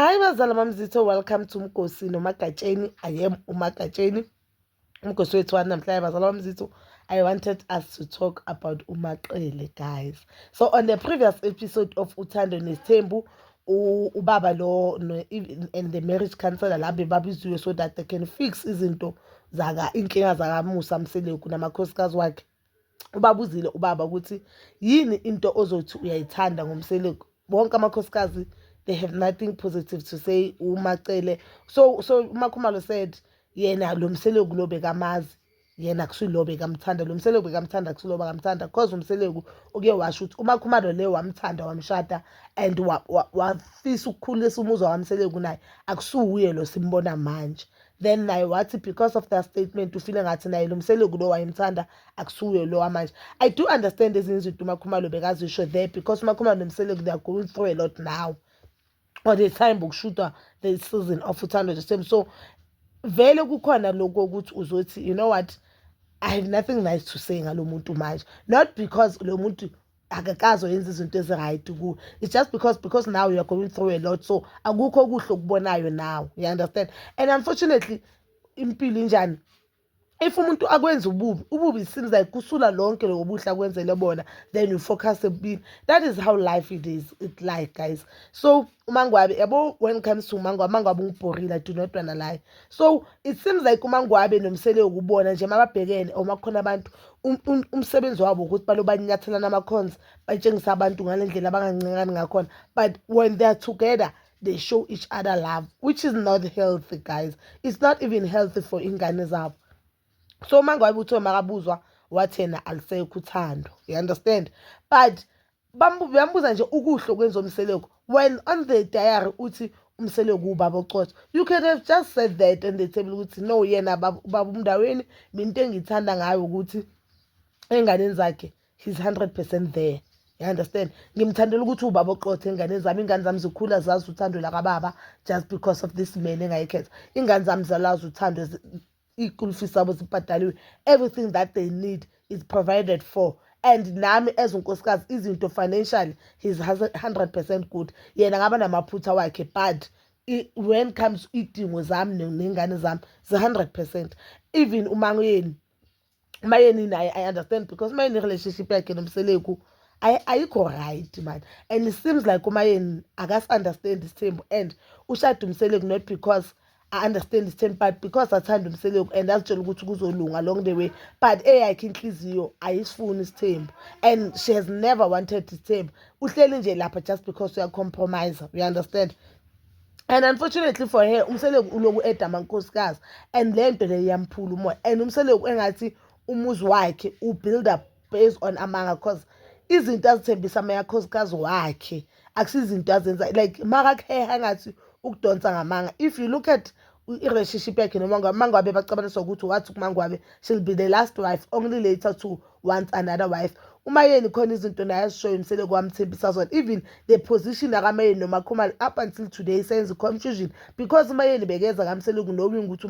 Hi bazala mamzitho, welcome to Mkosi noMagatsheni. I am uMagatsheni. Mkosi wethu wanamhlanje bazala mamzitho. I wanted us to talk about uMaqele, guys. So on the previous episode of Uthando Nesthembu, ubaba lo and the marriage counselor labe babiziwe so that they can fix izinto inkinga zakaMusa Mseleku namakhosikazi wakhe. Ubabuzile ubaba ukuthi yini into ozothi uyayithanda ngomseleku. Bonke amakhosikazi, they have nothing positive to say uMaqele. So uMakhumalo said yena lo mseleku lo bekamazi, yena kusilo bekamthanda, lo mseleku bekamthanda kusilo bekamthanda, because umseleku uke washo ukuthi uMakhumalo le wamthanda wamshada and wafisa ukukhulisa umuzwa wamseleku naye akusuye lo simbona manje. Then naye wathi because of that statement ufile ngathi naye lo mseleku lo wayemthanda akusuye lo wamanje. I do understand ezinye izinto uMakhumalo bekazisho there because uMakhumalo nomseleku they are going through a lot now. Or the time bokushootwa the season of Uthando Nesthembu. So vele kukhona lokho ukuthi uzothi you know what, I have nothing nice to say ngalo muntu manje, not because lo muntu akakazo yenza izinto eziright kuwe, it's just because now you are going through a lot, so akukho kuhle okubonayo now, you understand. And unfortunately impilo injani, if umuntu akwenza ububi seems like kusula lonke lo buhle akwenzele bona, then you focus a bit. That is how life it is, it like, guys. So uMangwabe yabo, when it comes to Mangwabe ngibhorile, I do not wanna lie. So it seems like uMangwabe nomseleku ubona nje mababhekene or makhona abantu umsebenzi wabo ukuthi balobanyathela namakhonzi batshengisa abantu ngalendlela abangancengani ngakhona, but when they are together they show each other love, which is not healthy, guys. It's not even healthy for ingane zabo. So Mangwabe uthiwe makabuzwa wathi yena alisekho uthando, you understand. But bambuza nje ukuhle kwenza umseleku, when on the diary uthi umseleku ubaba oqotho, you could have just said that on the table ukuthi no, yena baba umndaweni into engithanda ngayo ukuthi enganeni zakhe he's 100% there, you understand. Ngimthandela ukuthi ubaba oqotho ingane zami zikhula zazi uthando lakababa just because of this man engayikhetha. Ingane zami zalazi uthando, everything that they need is provided for. And nami as unkosikazi izinto financially he's 100% good, yena ngaba namaphutha wakhe, but when comes idingo zami nengane zami ze 100%. Even umayeni naye I understand because umayeni relationship yakhe nomseleku ayikho right man, and it seems like umayeni akas-understand Isithembu and ushada umseleku not because I understand Isithembu but because athanda umseleku and azitshela ukuthi kuzolunga along the way, but eyakhe inhliziyo ayisifuni Isithembu and she has never wanted Isithembu. Uhleli nje lapha just because uyacompromise, you understand. And unfortunately for her umseleku uloku edama nkosikazi and lento le yamphula umoya, and umseleku engathi umuzi wakhe ubuild up based on amanga, because izinto azithembisa amakhosikazi wakhe akusizinto azenza like makakheha ngathi ukudonsa ngamanga. If you look at i-relationship yakhe noMangwabe bacabanisa ukuthi wathi kuMangwabe she'll be the last wife only later to want another wife. Umayeni khona izinto naye azishoyo umseleku wamthembisa zona, even the position akamayeni noMakhumalo up until today senza confusion because umayeni bekeza kamseleku knowing ukuthi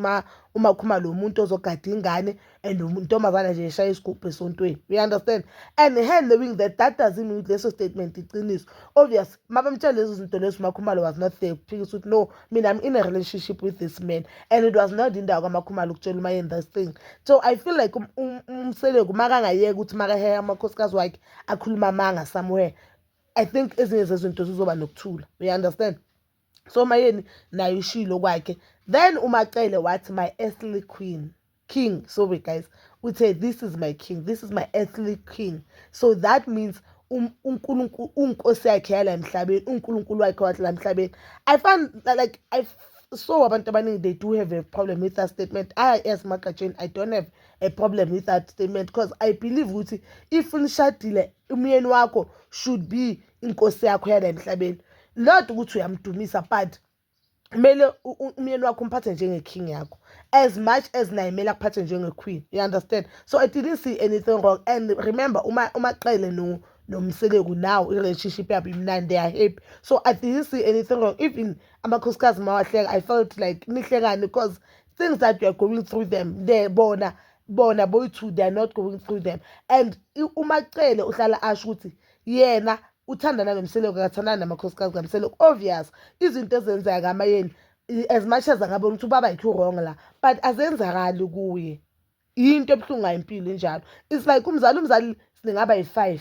uMakhumalo umuntu ozogada ingane and untombazana nje eshaya isigubhu esontweni, you understand. And her knowing that doesn't mean leso statement iqiniso. Obvious mabamtshela lezo zinto lezo uMakhumalo was not there because ukuthi no, mina I'm in a relationship with this man, and it was not indawo kaMakhumalo ukutshela umayeni this thing. So I feel like umseleku makangayeka ukuthi makaheha amakhosikazi wakhe akhuluma amanga somewhere, I think ezinye zezinto zizoba nokuthula, you understand. So mayeni naye ushilo kwakhe. Then uMaqele wathi my earthly king, sorry guys, uthe this is my king, this is my earthly king. So that means uNkulunkulu unkosi yakhe yala emhlabeni, uNkulunkulu wakhe wathi la emhlabeni. I find like I saw abantu abaningi they do have a problem with that statement. I as Magatsheni I don't have a problem with that statement because I believe ukuthi if unishadile umyeni wakho should be inkosi yakho yala emhlabeni, not ukuthi uyamdumisa, but kumele umyeni wakho umphathe njenge-king yakho as much as naye kumele akuphathe njenge-queen, you understand. So I didn't see anything wrong. And remember uMaqele nomseleku now i-relationship yabo imnandi, they are happy, so I didn't see anything wrong. Even amakhosikazi mawahleka I felt like nihlekani because things that you are going through them bona boy too, they are not going through them. And uMaqele uhlala asho ukuthi yena uthandana nomseleko akathandana namakhosikazi kamseleko. Obvious izinto ezenzeka kamayeni as much as angabona ukuthi ubaba yikho wrong la, but azenzakali kuye. Into ebuhlungu ngayimpilo enjalo. It's like umzali singaba yi5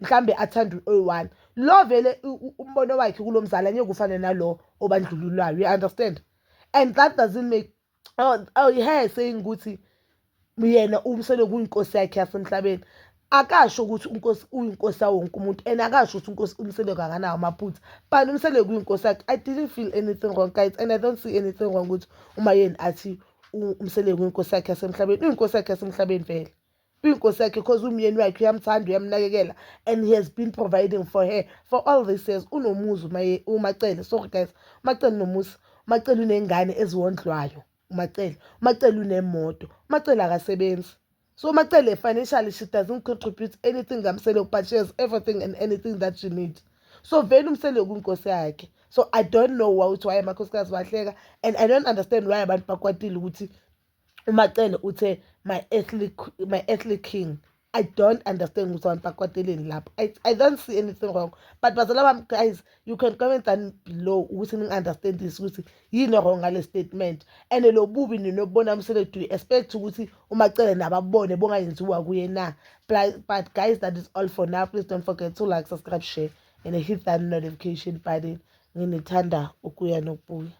mhlambe athanda u1. Lo vele umbono wakhe kulo mzali anyeke ufane nalo obandlululayo. You understand? And that doesn't make yeah saying ukuthi yena umseleko uyinkosi yakhe yasemhlabeni. Akasho ukuthi unkosi uyinkosi wonke umuntu and akasho ukuthi unkosi umseleko akanawo amaphutha. But umseleko uyinkosi yakhe. I didn't feel anything wrong guys, and I don't see anything wrong ukuthi uma yena athi umseleko uyinkosi yakhe yasemhlabeni. Uyinkosi yakhe yasemhlabeni vele. Uyinkosi yakhe because umyeni wakhe uyamthanda uyamnakekela and he has been providing for her for all these years. Unomuzi uMacele. Sorry guys, uMacele nomuzi. uMacele unengane eziwondlwayo. uMacele unemoto. uMacele akasebenzi. So uMacele financially she doesn't contribute anything kamseleko, but she has everything and anything that she needs. So vele umseleko uyinkosi yakhe. So I don't know why amakhosikazi bahleka, and I don't understand why abantu bakwatile ukuthi uMacele uthe my earthly king. I don't understand ukuthi abantu bakwateleni lapho. I don't see anything wrong. But bazalwa guys, you can comment down below ukuthi ningi-understand this ukuthi yini wrong ngale statement. And lo bubi ninobona umseleko, do you expect ukuthi uMacele nababone bongayenziwa kuye na? But guys, that is all for now. Please don't forget to like, subscribe, share and hit that notification button. Nginithanda ukuya nokubuya.